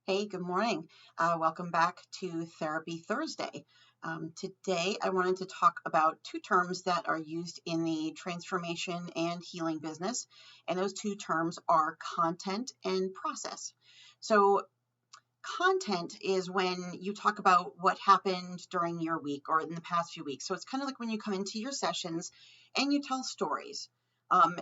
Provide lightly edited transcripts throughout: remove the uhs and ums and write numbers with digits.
Hey, good morning. Welcome back to Therapy Thursday. Today, I wanted to talk about two terms that are used in the transformation and healing business, and those two terms are content and process. So, content is when you talk about what happened during your week or in the past few weeks. So, it's kind of like when you come into your sessions and you tell stories.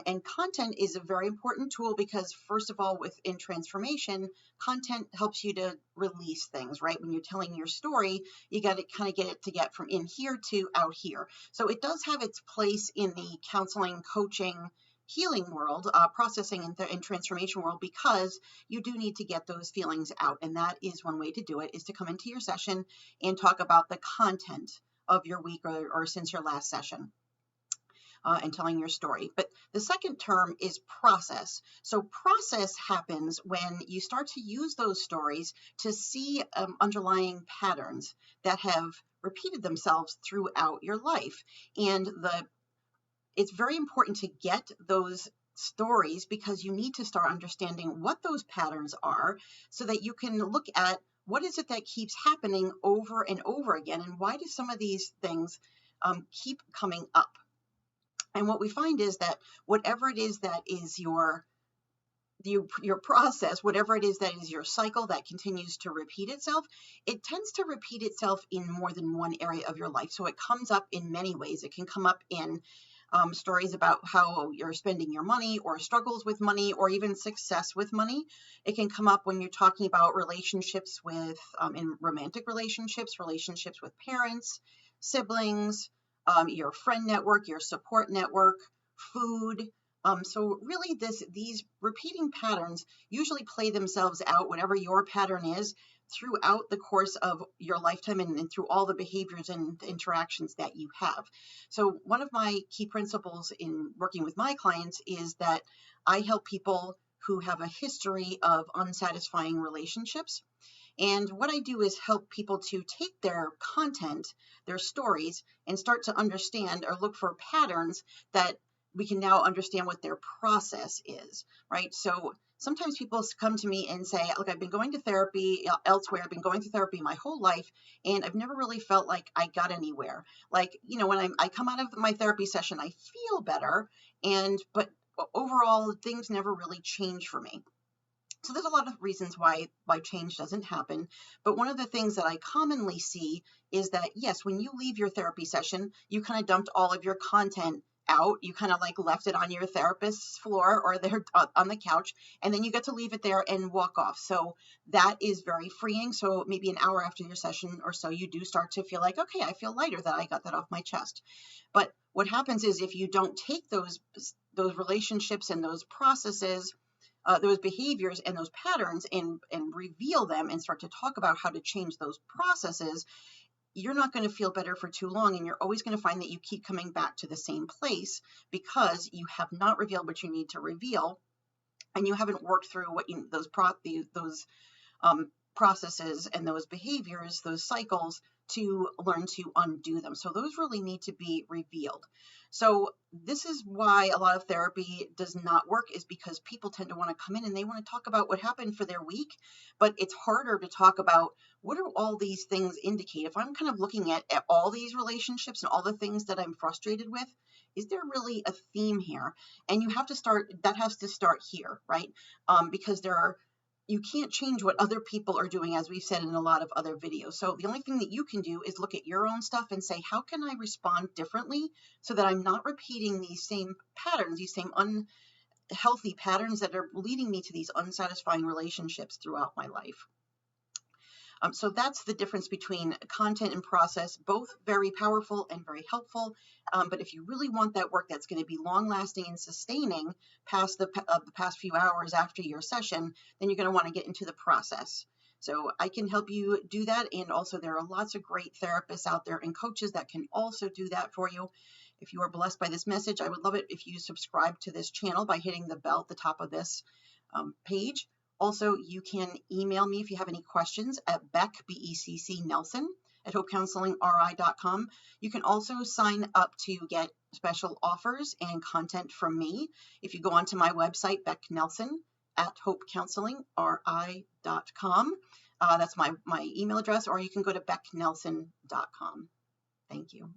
And content is a very important tool because, first of all, within transformation, content helps you to release things, right? When you're telling your story, you got to kind of get it to get from in here to out here. So it does have its place in the counseling, coaching, healing world, processing and transformation world, because you do need to get those feelings out. And that is one way to do it, is to come into your session and talk about the content of your week or since your last session. And telling your story. But the second term is process. So process happens when you start to use those stories to see underlying patterns that have repeated themselves throughout your life. And it's very important to get those stories because you need to start understanding what those patterns are so that you can look at what is it that keeps happening over and over again, and why do some of these things keep coming up. And what we find is that whatever it is that is your process, whatever it is that is your cycle that continues to repeat itself, it tends to repeat itself in more than one area of your life. So it comes up in many ways. It can come up in stories about how you're spending your money, or struggles with money, or even success with money. It can come up when you're talking about relationships with, in romantic relationships with parents, siblings, your friend network, your support network, food. So really these repeating patterns usually play themselves out, whatever your pattern is, throughout the course of your lifetime and through all the behaviors and interactions that you have. So one of my key principles in working with my clients is that I help people who have a history of unsatisfying relationships. And what I do is help people to take their content, their stories, and start to understand or look for patterns that we can now understand what their process is, right? So sometimes people come to me and say, look, I've been going to therapy elsewhere. I've been going to therapy my whole life, and I've never really felt like I got anywhere. Like, when I come out of my therapy session, I feel better, but overall, things never really change for me. So there's a lot of reasons why change doesn't happen. But one of the things that I commonly see is that, yes, when you leave your therapy session, you kind of dumped all of your content out. You kind of like left it on your therapist's floor or there on the couch, and then you get to leave it there and walk off. So that is very freeing. So maybe an hour after your session or so, you do start to feel like, okay, I feel lighter that I got that off my chest. But what happens is if you don't take those relationships and those processes, those behaviors and those patterns and reveal them and start to talk about how to change those processes, you're not going to feel better for too long, and you're always going to find that you keep coming back to the same place because you have not revealed what you need to reveal, and you haven't worked through those processes and those behaviors, those cycles, to learn to undo them. So those really need to be revealed. So this is why a lot of therapy does not work, is because people tend to want to come in and they want to talk about what happened for their week, but it's harder to talk about what do all these things indicate. If I'm kind of looking at all these relationships and all the things that I'm frustrated with, is there really a theme here? And that has to start here, right? Because you can't change what other people are doing, as we've said in a lot of other videos. So the only thing that you can do is look at your own stuff and say, how can I respond differently so that I'm not repeating these same patterns, these same unhealthy patterns that are leading me to these unsatisfying relationships throughout my life. So that's the difference between content and process, both very powerful and very helpful. But if you really want that work that's going to be long-lasting and sustaining past the past few hours after your session, then you're going to want to get into the process. So I can help you do that. And also there are lots of great therapists out there and coaches that can also do that for you. If you are blessed by this message, I would love it if you subscribe to this channel by hitting the bell at the top of this page. Also, you can email me if you have any questions at Beck, B-E-C-C Nelson, at hopecounselingri.com. You can also sign up to get special offers and content from me if you go onto my website, Beck Nelson at hopecounselingri.com. That's my email address, or you can go to becknelson.com. Thank you.